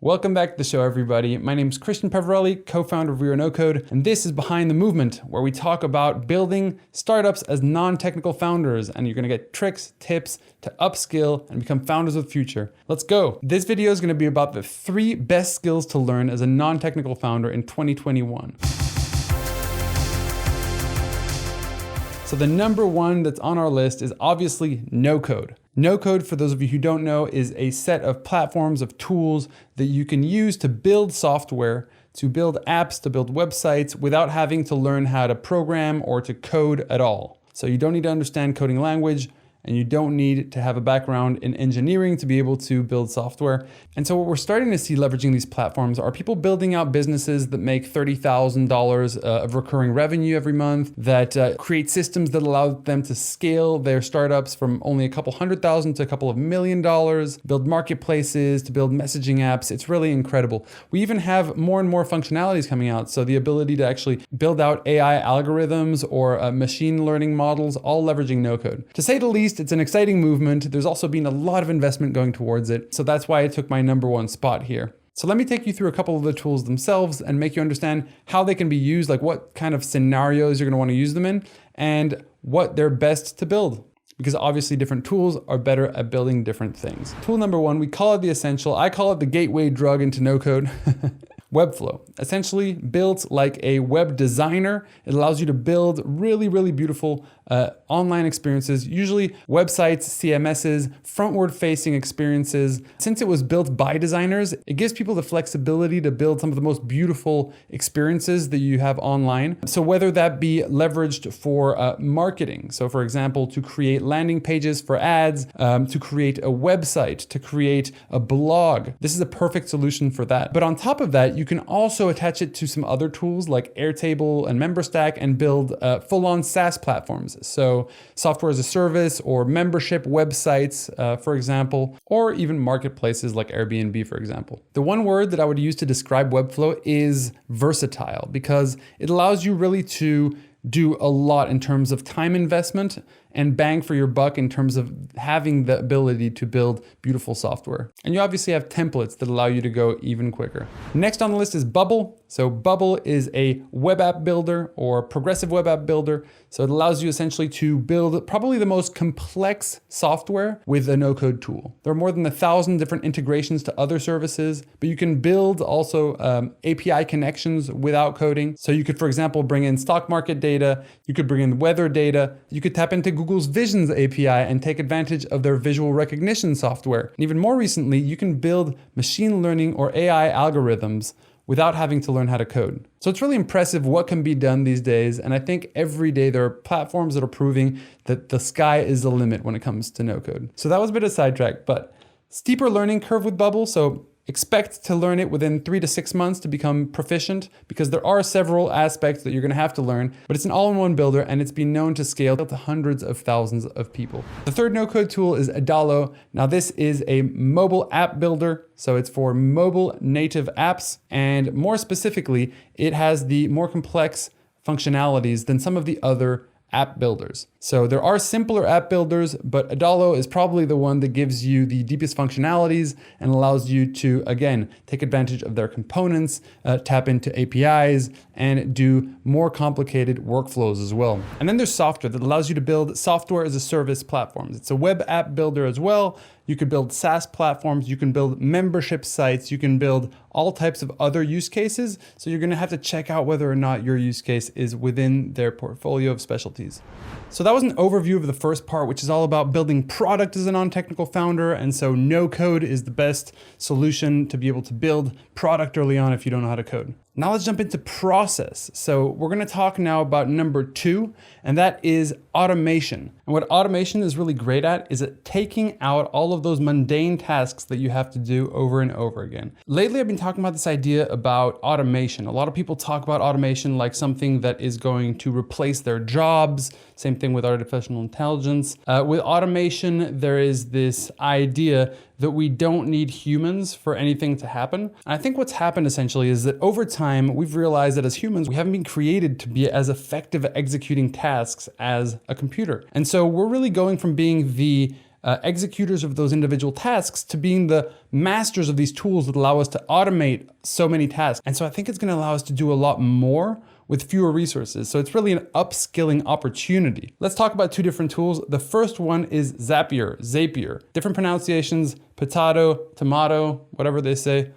Welcome back to the show, everybody. My name is Christian Pavarelli, co-founder of WeAreNoCode, and this is Behind the Movement, where we talk about building startups as non-technical founders, and you're gonna get tricks, tips to upskill and become founders of the future. Let's go. This video is gonna be about the 3 best skills to learn as a non-technical founder in 2021. So the number one that's on our list is obviously no code. No code, for those of you who don't know, is a set of platforms, of tools that you can use to build software, to build apps, to build websites without having to learn how to program or to code at all. So you don't need to understand coding language, and you don't need to have a background in engineering to be able to build software. And so what we're starting to see leveraging these platforms are people building out businesses that make $30,000 of recurring revenue every month, that create systems that allow them to scale their startups from only a couple $100,000 to a couple of $1 million, build marketplaces, to build messaging apps. It's really incredible. We even have more and more functionalities coming out. So the ability to actually build out AI algorithms or machine learning models, all leveraging no code. To say the least, it's an exciting movement. There's also been a lot of investment going towards it. So that's why it took my number one spot here. So let me take you through a couple of the tools themselves and make you understand how they can be used, like what kind of scenarios you're going to want to use them in, and what they're best to build. Because obviously different tools are better at building different things. Tool number one, we call it the essential. I call it the gateway drug into no code. Webflow, essentially built like a web designer. It allows you to build really, really beautiful online experiences, usually websites, CMSs, frontward-facing experiences. Since it was built by designers, it gives people the flexibility to build some of the most beautiful experiences that you have online. So whether that be leveraged for marketing, so for example, to create landing pages for ads, to create a website, to create a blog, this is a perfect solution for that. But on top of that, you can also attach it to some other tools like Airtable and MemberStack and build full-on SaaS platforms. So software as a service or membership websites, for example, or even marketplaces like Airbnb, for example. The one word that I would use to describe Webflow is versatile, because it allows you really to do a lot in terms of time investment and bang for your buck in terms of having the ability to build beautiful software. And you obviously have templates that allow you to go even quicker. Next on the list is Bubble. So Bubble is a web app builder or progressive web app builder. So it allows you essentially to build probably the most complex software with a no-code tool. There are more than 1,000 different integrations to other services, but you can build also API connections without coding. So you could, for example, bring in stock market data, you could bring in weather data, you could tap into Google's Visions API and take advantage of their visual recognition software. And even more recently, you can build machine learning or AI algorithms without having to learn how to code. So it's really impressive what can be done these days. And I think every day there are platforms that are proving that the sky is the limit when it comes to no code. So that was a bit of a sidetrack, but steeper learning curve with Bubble. So expect to learn it within 3 to 6 months to become proficient, because there are several aspects that you're going to have to learn, but it's an all-in-one builder and it's been known to scale to hundreds of thousands of people. The third no-code tool is Adalo. Now this is a mobile app builder, so it's for mobile native apps, and more specifically, it has the more complex functionalities than some of the other app builders. So there are simpler app builders, but Adalo is probably the one that gives you the deepest functionalities and allows you to, again, take advantage of their components, tap into APIs, and do more complicated workflows as well. And then there's software that allows you to build software as a service platforms. It's a web app builder as well. You could build SaaS platforms, you can build membership sites, you can build all types of other use cases. So you're gonna have to check out whether or not your use case is within their portfolio of specialties. So that was an overview of the first part, which is all about building product as a non-technical founder. And so no code is the best solution to be able to build product early on if you don't know how to code. Now let's jump into process. So we're gonna talk now about number 2, and that is automation. And what automation is really great at is at taking out all of those mundane tasks that you have to do over and over again. Lately, I've been talking about this idea about automation. A lot of people talk about automation like something that is going to replace their jobs. Same thing with artificial intelligence. With automation, there is this idea that we don't need humans for anything to happen. And I think what's happened essentially is that over time, we've realized that as humans, we haven't been created to be as effective at executing tasks as a computer. And so we're really going from being the executors of those individual tasks to being the masters of these tools that allow us to automate so many tasks. And so I think it's going to allow us to do a lot more with fewer resources. So it's really an upskilling opportunity. Let's talk about two different tools. The first one is Zapier. Different pronunciations, potato, tomato, whatever they say.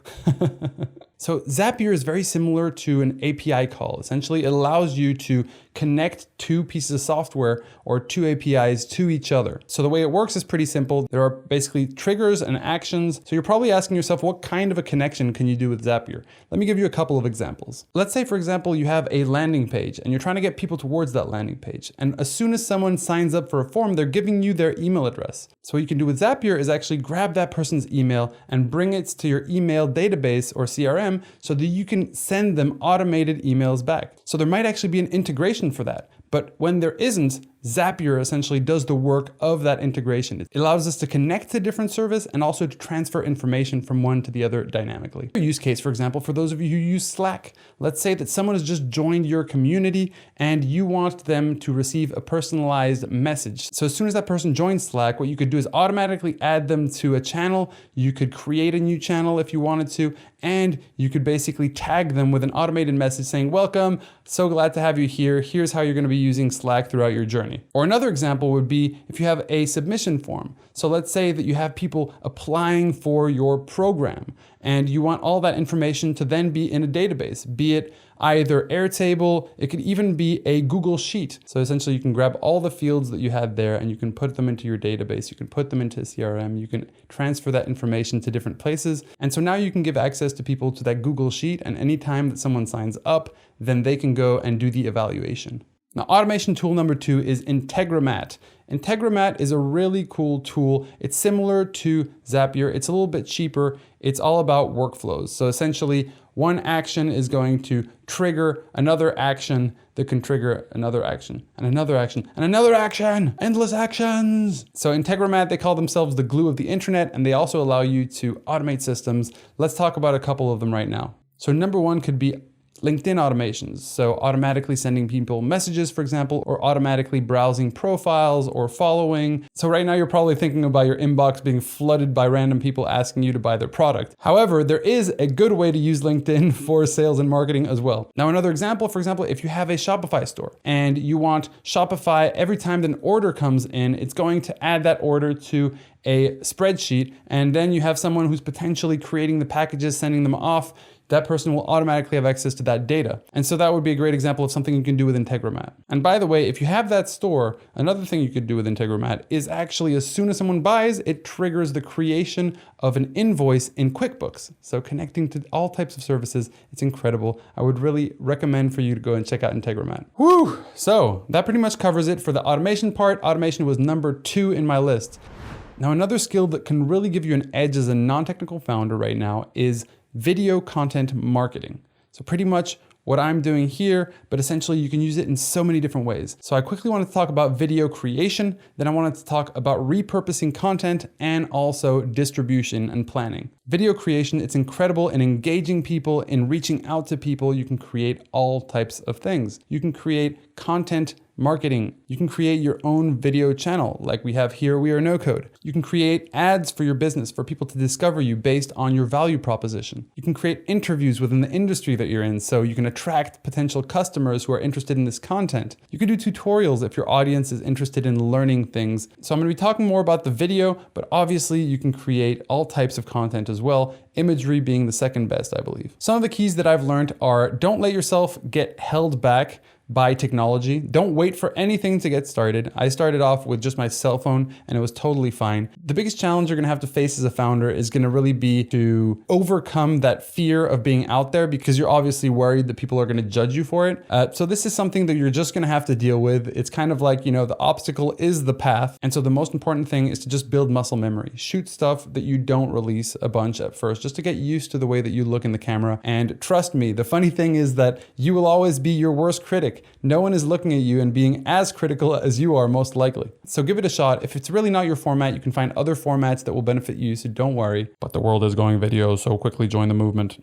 So Zapier is very similar to an API call. Essentially, it allows you to connect two pieces of software or two APIs to each other. So the way it works is pretty simple. There are basically triggers and actions. So you're probably asking yourself, what kind of a connection can you do with Zapier? Let me give you a couple of examples. Let's say, for example, you have a landing page and you're trying to get people towards that landing page. And as soon as someone signs up for a form, they're giving you their email address. So what you can do with Zapier is actually grab that person's email and bring it to your email database or CRM so that you can send them automated emails back. So there might actually be an integration for that. But when there isn't, Zapier essentially does the work of that integration. It allows us to connect to different service and also to transfer information from one to the other dynamically. A use case, for example, for those of you who use Slack, let's say that someone has just joined your community and you want them to receive a personalized message. So as soon as that person joins Slack, what you could do is automatically add them to a channel. You could create a new channel if you wanted to, and you could basically tag them with an automated message saying, welcome, so glad to have you here. Here's how you're going to be using Slack throughout your journey. Or another example would be if you have a submission form. So let's say that you have people applying for your program and you want all that information to then be in a database, be it either Airtable, it could even be a Google Sheet. So essentially you can grab all the fields that you had there and you can put them into your database, you can put them into CRM, you can transfer that information to different places. And so now you can give access to people to that Google Sheet, and anytime that someone signs up, then they can go and do the evaluation. Now, automation tool number 2 is Integromat. Integromat is a really cool tool. It's similar to Zapier. It's a little bit cheaper. It's all about workflows. So essentially, one action is going to trigger another action that can trigger another action and another action and another action, endless actions. So Integromat, they call themselves the glue of the internet, and they also allow you to automate systems. Let's talk about a couple of them right now. So number 1 could be LinkedIn automations, so automatically sending people messages, for example, or automatically browsing profiles or following. So right now you're probably thinking about your inbox being flooded by random people asking you to buy their product. However, there is a good way to use LinkedIn for sales and marketing as well. Now, another example, for example, if you have a Shopify store and you want Shopify, every time that an order comes in, it's going to add that order to a spreadsheet, and then you have someone who's potentially creating the packages, sending them off. That person will automatically have access to that data. And so that would be a great example of something you can do with Integromat. And by the way, if you have that store, another thing you could do with Integromat is actually, as soon as someone buys, it triggers the creation of an invoice in QuickBooks. So connecting to all types of services, it's incredible. I would really recommend for you to go and check out Integromat. Whew! So that pretty much covers it for the automation part. Automation was number 2 in my list. Now, another skill that can really give you an edge as a non-technical founder right now is video content marketing. So pretty much what I'm doing here, but essentially you can use it in so many different ways. So I quickly wanted to talk about video creation, then I wanted to talk about repurposing content and also distribution and planning. Video creation, it's incredible in engaging people, in reaching out to people. You can create all types of things. You can create content marketing. You can create your own video channel like we have here, WeAreNoCode. You can create ads for your business for people to discover you based on your value proposition. You can create interviews within the industry that you're in so you can attract potential customers who are interested in this content. You can do tutorials if your audience is interested in learning things. So I'm going to be talking more about the video, but obviously you can create all types of content as well, imagery being the second best, I believe. Some of the keys that I've learned are: don't let yourself get held back by technology. Don't wait for anything to get started. I started off with just my cell phone and it was totally fine. The biggest challenge you're gonna have to face as a founder is gonna really be to overcome that fear of being out there, because you're obviously worried that people are gonna judge you for it. So this is something that you're just gonna have to deal with. It's kind of like, the obstacle is the path. And so the most important thing is to just build muscle memory. Shoot stuff that you don't release a bunch at first, just to get used to the way that you look in the camera. And trust me, the funny thing is that you will always be your worst critic. No one is looking at you and being as critical as you are, most likely. So give it a shot. If it's really not your format, you can find other formats that will benefit you, so don't worry. But the world is going video, so quickly join the movement.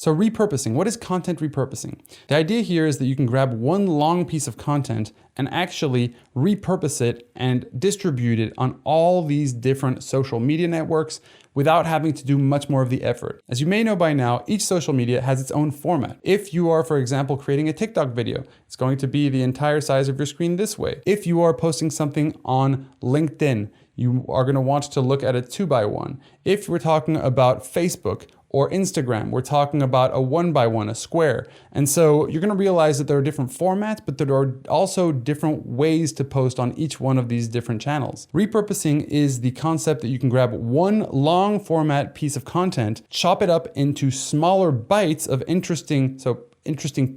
So repurposing, what is content repurposing? The idea here is that you can grab one long piece of content and actually repurpose it and distribute it on all these different social media networks without having to do much more of the effort. As you may know by now, each social media has its own format. If you are, for example, creating a TikTok video, it's going to be the entire size of your screen this way. If you are posting something on LinkedIn, you are going to want to look at a 2x1. If we're talking about Facebook or Instagram, we're talking about a 1x1, a square. And so you're gonna realize that there are different formats, but there are also different ways to post on each one of these different channels. Repurposing is the concept that you can grab one long format piece of content, chop it up into smaller bites of interesting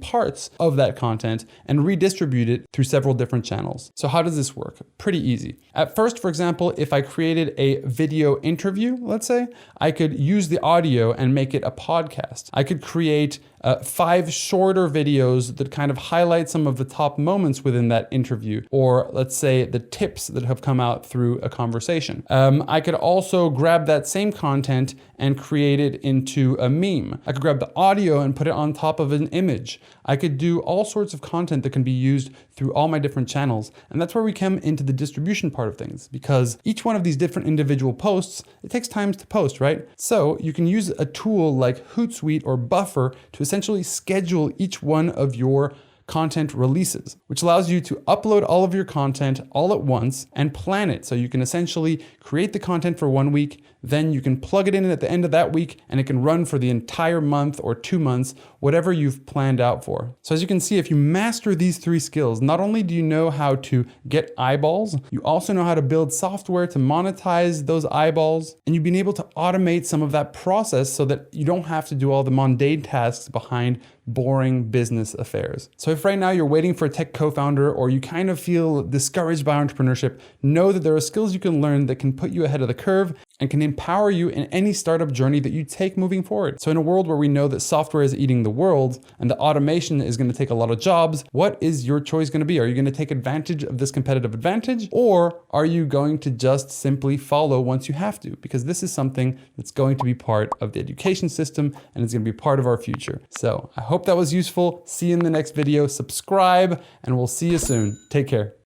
parts of that content and redistribute it through several different channels. So how does this work? Pretty easy. At first, for example, if I created a video interview, let's say, I could use the audio and make it a podcast. I could create 5 shorter videos that kind of highlight some of the top moments within that interview, or let's say the tips that have come out through a conversation. I could also grab that same content and create it into a meme. I could grab the audio and put it on top of an image. I could do all sorts of content that can be used through all my different channels. And that's where we come into the distribution part of things, because each one of these different individual posts, it takes time to post, right? So you can use a tool like Hootsuite or Buffer to essentially schedule each one of your content releases, which allows you to upload all of your content all at once and plan it. So you can essentially create the content for 1 week, then you can plug it in at the end of that week and it can run for the entire month or 2 months, whatever you've planned out for. So as you can see, if you master these 3 skills, not only do you know how to get eyeballs, you also know how to build software to monetize those eyeballs, and you've been able to automate some of that process so that you don't have to do all the mundane tasks behind boring business affairs. So if right now you're waiting for a tech co-founder or you kind of feel discouraged by entrepreneurship, know that there are skills you can learn that can put you ahead of the curve and can empower you in any startup journey that you take moving forward. So in a world where we know that software is eating the world and the automation is going to take a lot of jobs, what is your choice going to be? Are you going to take advantage of this competitive advantage, or are you going to just simply follow once you have to? Because this is something that's going to be part of the education system and it's going to be part of our future. So I hope that was useful. See you in the next video. Subscribe and we'll see you soon. Take care.